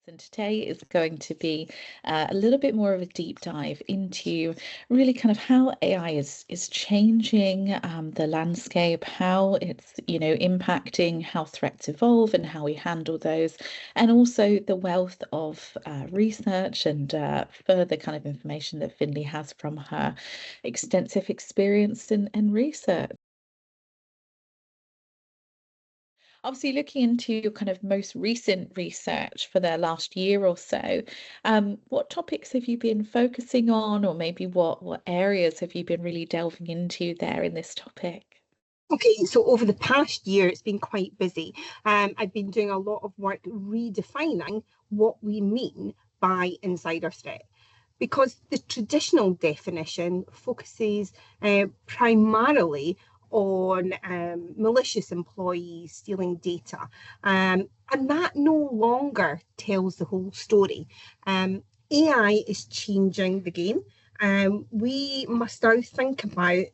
And today is going to be a little bit more of a deep dive into really kind of how AI is changing the landscape, how it's, impacting how threats evolve and how we handle those, and also the wealth of research and further kind of information that Findlay has from her extensive experience and research. Obviously, looking into your kind of most recent research for the last year or so, what topics have you been focusing on, or maybe what areas have you been really delving into there in this topic? Okay, so over the past year, it's been quite busy. I've been doing a lot of work redefining what we mean by insider threat, because the traditional definition focuses primarily on malicious employees stealing data, and that no longer tells the whole story. AI is changing the game. We must now think about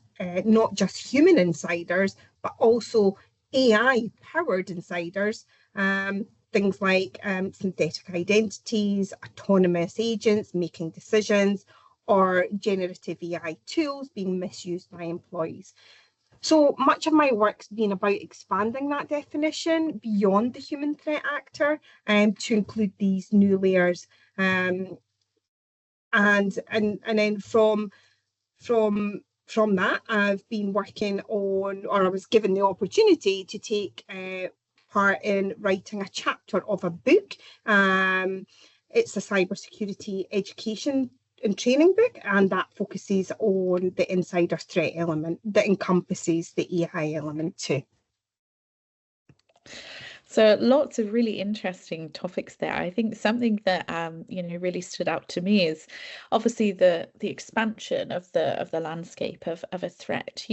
not just human insiders, but also AI-powered insiders, things like synthetic identities, autonomous agents making decisions, or generative AI tools being misused by employees. So much of my work's been about expanding that definition beyond the human threat actor to include these new layers. And then from that, I've been working on, or I was given the opportunity to take part in writing a chapter of a book. It's a cybersecurity education and training book, and that focuses on the insider threat element that encompasses the AI element too. So lots of really interesting topics there. I think something that really stood out to me is obviously the expansion of the landscape of a threat.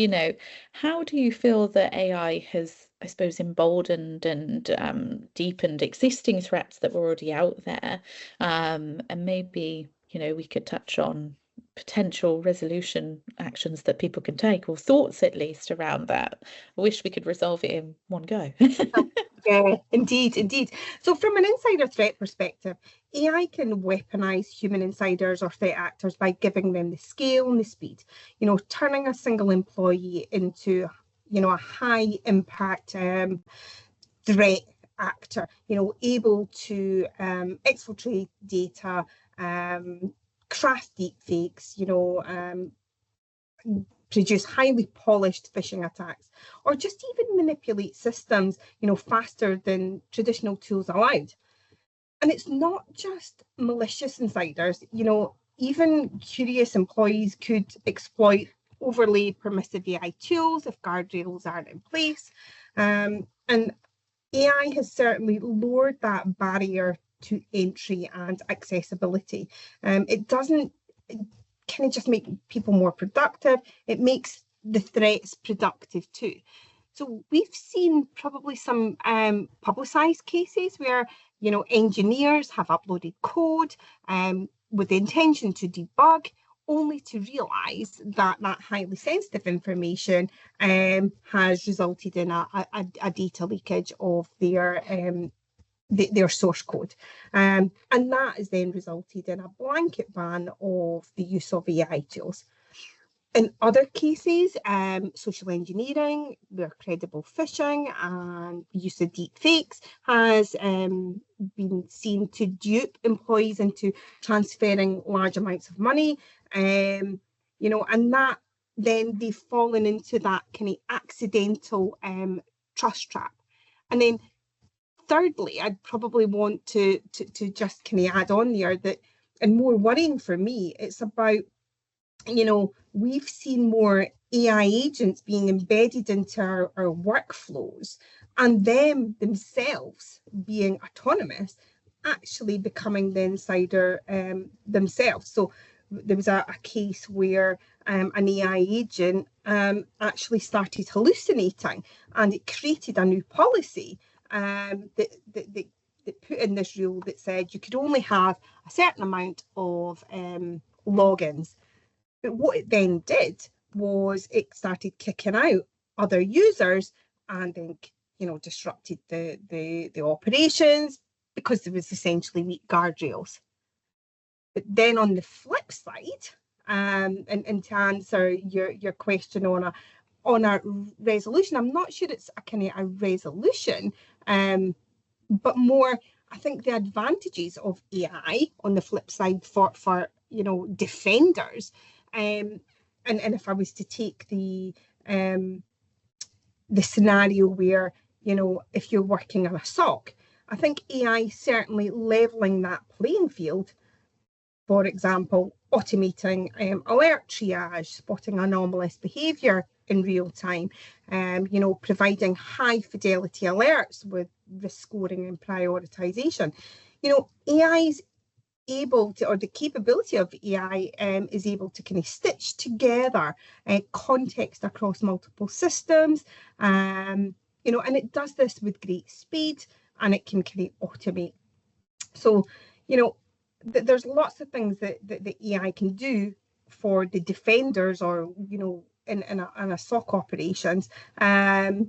How do you feel that AI has, I suppose, emboldened and deepened existing threats that were already out there? And maybe, we could touch on potential resolution actions that people can take, or thoughts at least around that. I wish we could resolve it in one go. Yeah, indeed. So from an insider threat perspective, AI can weaponize human insiders or threat actors by giving them the scale and the speed, turning a single employee into, a high impact threat actor, able to exfiltrate data, craft deepfakes, produce highly polished phishing attacks, or just even manipulate systems, faster than traditional tools allowed. And it's not just malicious insiders, even curious employees could exploit overly permissive AI tools if guardrails aren't in place. And AI has certainly lowered that barrier to entry and accessibility. It doesn't kind of just make people more productive, it makes the threats productive too. So we've seen probably some publicised cases where, engineers have uploaded code with the intention to debug, only to realise that highly sensitive information has resulted in a data leakage of their source code. And that has then resulted in a blanket ban of the use of AI tools. In other cases, social engineering, where credible phishing and the use of deepfakes has been seen to dupe employees into transferring large amounts of money, and that then they've fallen into that kind of accidental trust trap. And then thirdly, I'd probably want to just kind of add on there that, and more worrying for me, it's about, we've seen more AI agents being embedded into our workflows, and them themselves being autonomous, actually becoming the insider themselves. So there was a case where an AI agent actually started hallucinating, and it created a new policy that put in this rule that said you could only have a certain amount of logins. But what it then did was it started kicking out other users, and then disrupted the operations, because there was essentially weak guardrails. But then on the flip side, and to answer your question on a resolution, I'm not sure it's a kind of a resolution, but more, I think the advantages of AI on the flip side for defenders, and if I was to take the scenario where, if you're working on a SOC, I think AI certainly leveling that playing field. For example, automating alert triage, spotting anomalous behaviour in real time, providing high fidelity alerts with risk scoring and prioritisation. AI's able to, or the capability of AI is able to kind of stitch together context across multiple systems, and it does this with great speed, and it can kind of automate. So, there's lots of things that the AI can do for the defenders, or in a SOC operations. So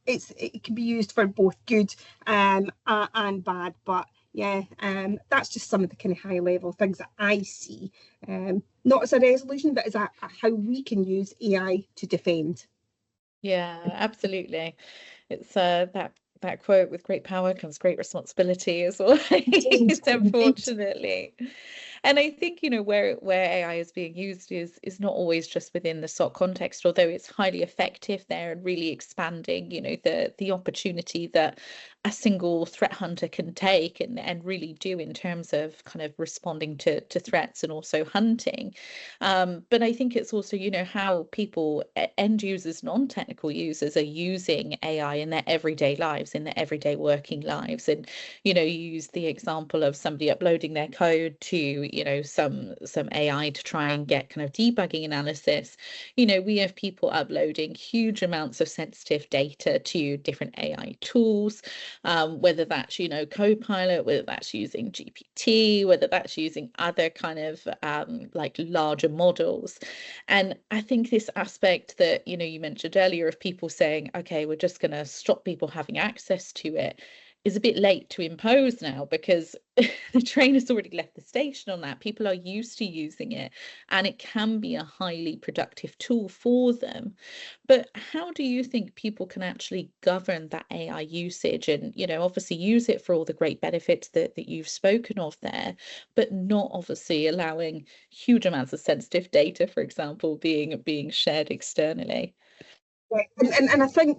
it can be used for both good and bad. But yeah, that's just some of the kind of high level things that I see, not as a resolution, but as how we can use AI to defend. Yeah, absolutely. It's that quote, with great power comes great responsibility as well, unfortunately. And I think, where AI is being used is not always just within the SOC context, although it's highly effective there and really expanding, the opportunity that a single threat hunter can take and really do in terms of kind of responding to threats and also hunting. But I think it's also, how people, end users, non-technical users, are using AI in their everyday lives, in their everyday working lives. And, you use the example of somebody uploading their code to, some AI to try and get kind of debugging analysis. We have people uploading huge amounts of sensitive data to different AI tools, whether that's, Copilot, whether that's using GPT, whether that's using other kind of like larger models. And I think this aspect that, you mentioned earlier, of people saying, okay, we're just going to stop people having access to it, is a bit late to impose now, because the train has already left the station on that. People are used to using it, and it can be a highly productive tool for them. But how do you think people can actually govern that AI usage and, obviously use it for all the great benefits that you've spoken of there, but not obviously allowing huge amounts of sensitive data, for example, being shared externally? Right. And I think,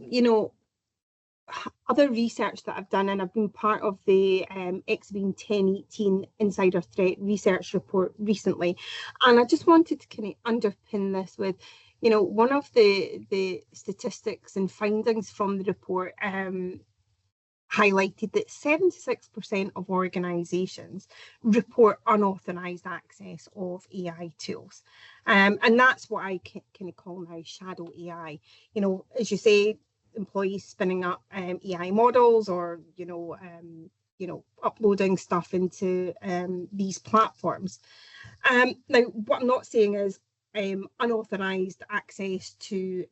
other research that I've done, and I've been part of the XBeam 1018 Insider Threat Research Report recently, and I just wanted to kind of underpin this with, one of the statistics and findings from the report highlighted that 76% of organisations report unauthorised access of AI tools, and that's what I kind of call now shadow AI. As you say, employees spinning up AI models, or uploading stuff into these platforms. Now, what I'm not saying is unauthorized access to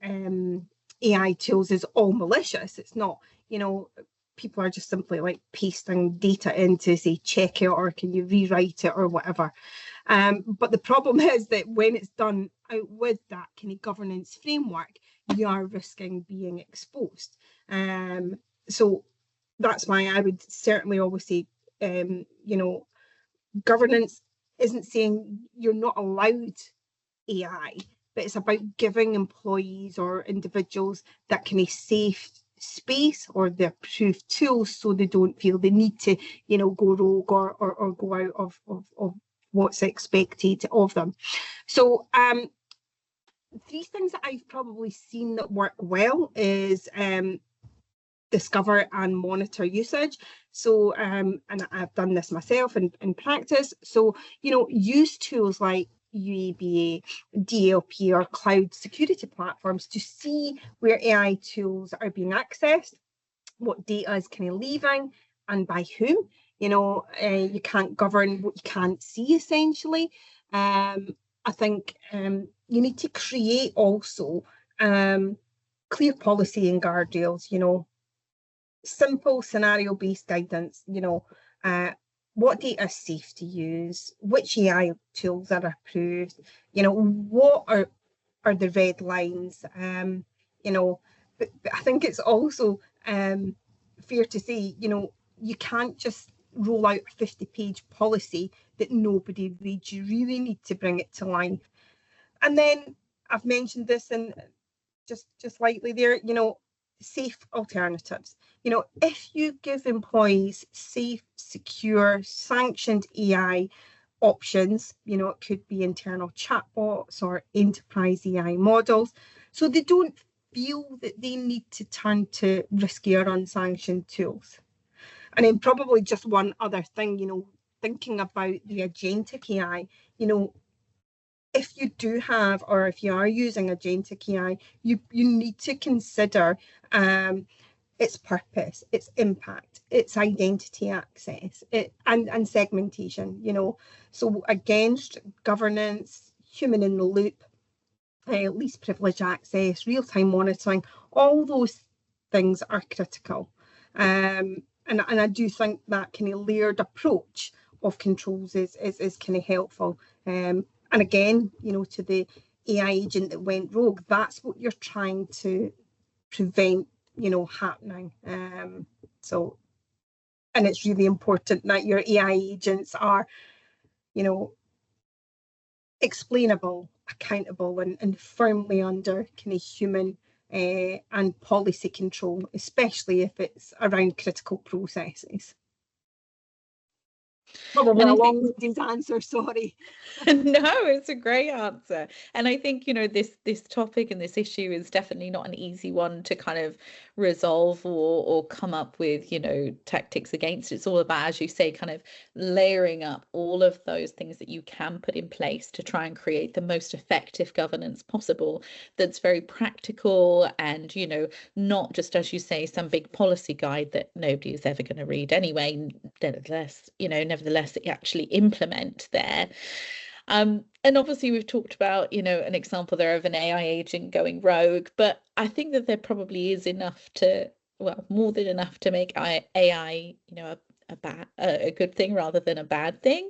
AI tools is all malicious. It's not. People are just simply like pasting data in to say check it, or can you rewrite it, or whatever. But the problem is that when it's done out with that kind of governance framework, you are risking being exposed. So that's why I would certainly always say, governance isn't saying you're not allowed AI, but it's about giving employees or individuals that kind of safe space or the approved tools, so they don't feel the need to, go rogue or go out of what's expected of them. So three things that I've probably seen that work well is discover and monitor usage. So and I've done this myself in practice. So use tools like UABA, DLP, or cloud security platforms to see where AI tools are being accessed, what data is kind of leaving, and by whom. You can't govern what you can't see, essentially. I think you need to create also clear policy and guardrails. simple scenario-based guidance, what data is safe to use, which AI tools are approved, what are the red lines, but I think it's also fair to say, you can't just roll out a 50-page policy that nobody reads. You really need to bring it to life. And then I've mentioned this and just lightly there, safe alternatives. If you give employees safe, secure, sanctioned AI options, it could be internal chatbots or enterprise AI models, so they don't feel that they need to turn to risky or unsanctioned tools. And then probably just one other thing, thinking about the agentic AI, if you do have, or if you are using agentic AI, you need to consider its purpose, its impact, its identity access, and segmentation, So again, governance, human in the loop, least privilege access, real-time monitoring, all those things are critical. And I do think that kind of layered approach of controls is kind of helpful. And again, to the AI agent that went rogue, that's what you're trying to prevent, happening. So, and it's really important that your AI agents are, explainable, accountable, and firmly under kind of human and policy control, especially if it's around critical processes. Probably a long-winded answer, sorry. No, it's a great answer. And I think, this topic and this issue is definitely not an easy one to kind of resolve or come up with, tactics against. It's all about, as you say, kind of layering up all of those things that you can put in place to try and create the most effective governance possible that's very practical and, not just, as you say, some big policy guide that nobody is ever going to read anyway. Nevertheless, actually implement there. And obviously we've talked about, an example there of an AI agent going rogue, but I think that there probably is more than enough to make AI, a good thing rather than a bad thing.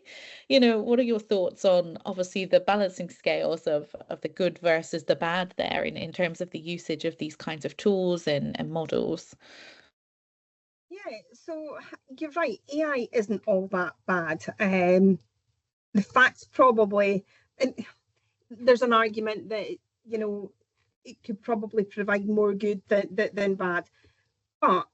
What are your thoughts on obviously the balancing scales of the good versus the bad there in terms of the usage of these kinds of tools and models? Yeah, so you're right, AI isn't all that bad. The facts probably, and there's an argument that it could probably provide more good than bad, but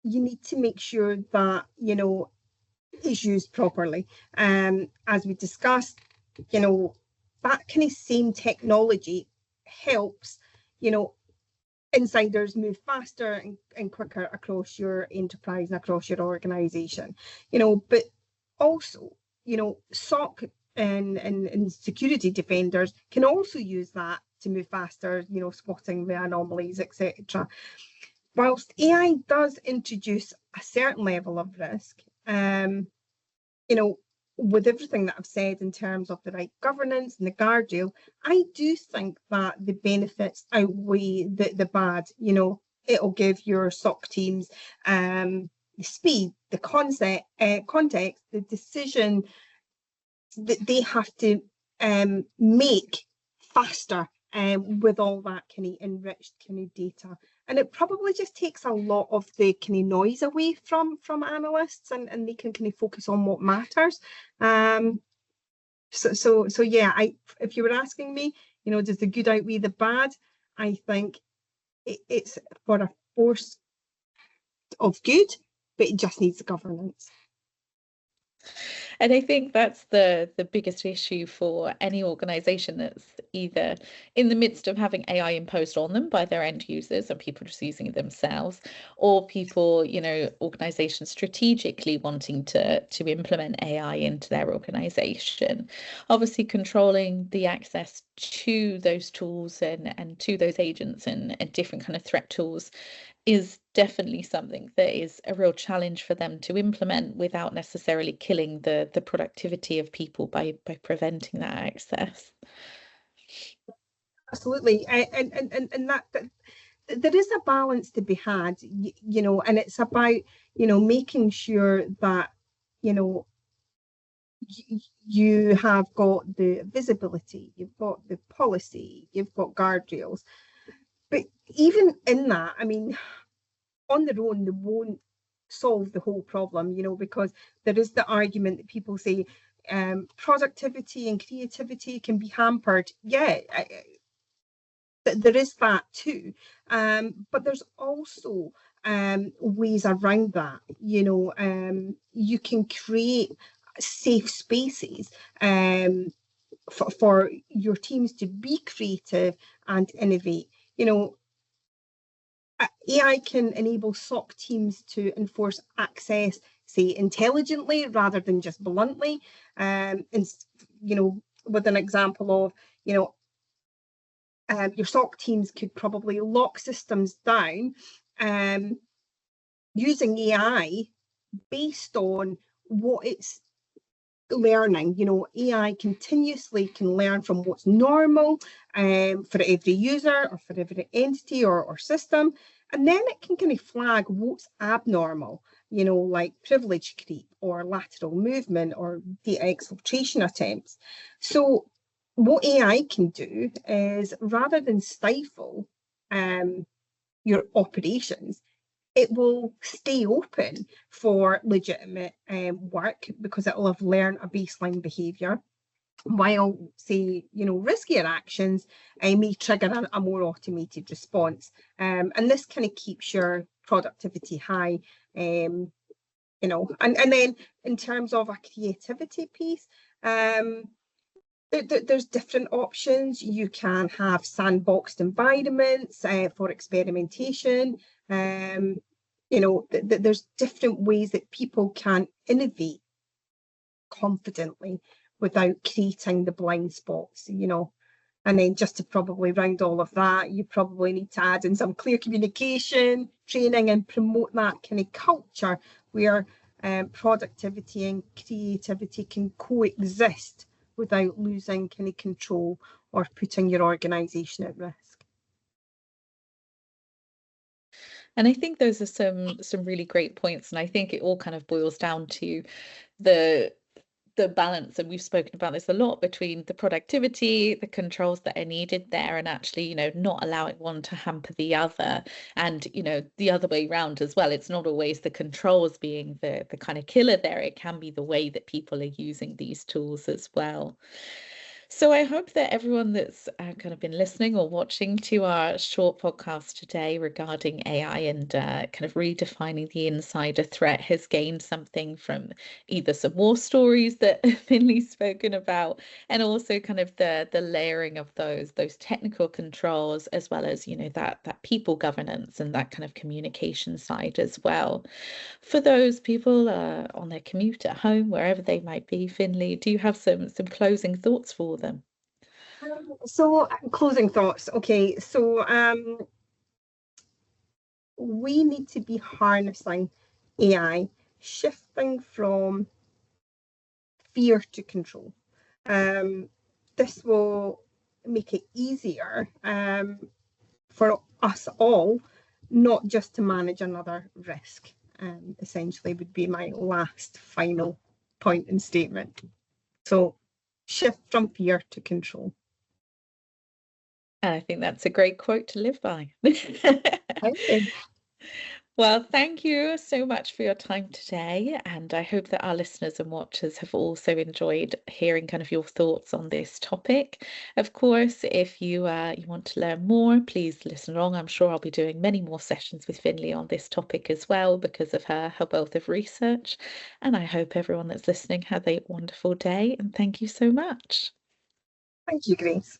you need to make sure that it's used properly. As we discussed, that kind of same technology helps insiders move faster and quicker across your enterprise and across your organization, but also SOC and security defenders can also use that to move faster, spotting the anomalies, etc. Whilst AI does introduce a certain level of risk, with everything that I've said in terms of the right governance and the guardrail, I do think that the benefits outweigh the bad. It'll give your SOC teams the speed, the context, the decision that they have to make faster with all that kind of enriched kind of data. And it probably just takes a lot of the kind of noise away from analysts, and they can kind of focus on what matters. So yeah, if you were asking me, does the good outweigh the bad? I think it's for a force of good, but it just needs governance. And I think that's the biggest issue for any organization that's either in the midst of having AI imposed on them by their end users and people just using it themselves, or people, organizations strategically wanting to implement AI into their organization. Obviously, controlling the access to those tools and to those agents and different kind of threat tools is definitely something that is a real challenge for them to implement without necessarily killing the productivity of people by preventing that access. Absolutely, and that there is a balance to be had, you know, and it's about, you know, making sure that, you know, you have got the visibility, you've got the policy, you've got guardrails. But even in that, I mean, on their own, they won't solve the whole problem, you know, because there is the argument that people say productivity and creativity can be hampered. Yeah, there is that too. But there's also ways around that. You know, you can create safe spaces for your teams to be creative and innovate. You know, AI can enable SOC teams to enforce access, say, intelligently rather than just bluntly. And, you know, with an example of, you know, your SOC teams could probably lock systems down using AI based on what it's learning. You know, AI continuously can learn from what's normal for every user or for every entity or system. And then it can kind of flag what's abnormal, you know, like privilege creep or lateral movement or data exfiltration attempts. So what AI can do is, rather than stifle your operations, it will stay open for legitimate work because it will have learned a baseline behaviour, while, say, you know, riskier actions may trigger a more automated response. And this kind of keeps your productivity high, you know. And then in terms of a creativity piece, there's different options. You can have sandboxed environments for experimentation. You know, there's different ways that people can innovate confidently without creating the blind spots, you know. And then just to probably round all of that, you probably need to add in some clear communication, training, and promote that kind of culture where productivity and creativity can coexist without losing kind of control or putting your organisation at risk. And I think those are some really great points, and I think it all kind of boils down to the balance, and we've spoken about this a lot, between the productivity, the controls that are needed there, and actually, you know, not allowing one to hamper the other. And, you know, the other way around as well. It's not always the controls being the kind of killer there. It can be the way that people are using these tools as well. So I hope that everyone that's kind of been listening or watching to our short podcast today regarding AI and kind of redefining the insider threat has gained something from either some more stories that Findlay's spoken about, and also kind of the layering of those technical controls, as well as, you know, that people governance and that kind of communication side as well. For those people on their commute at home, wherever they might be, Findlay, do you have some closing thoughts for them? So closing thoughts. Okay, so we need to be harnessing AI, shifting from fear to control. This will make it easier for us all, not just to manage another risk. Essentially would be my last final point and statement. So shift from fear to control. And I think that's a great quote to live by. Okay. Well, thank you so much for your time today, and I hope that our listeners and watchers have also enjoyed hearing kind of your thoughts on this topic. Of course, if you want to learn more, please listen along. I'm sure I'll be doing many more sessions with Findlay on this topic as well, because of her wealth of research. And I hope everyone that's listening has a wonderful day, and thank you so much. Thank you, Grace.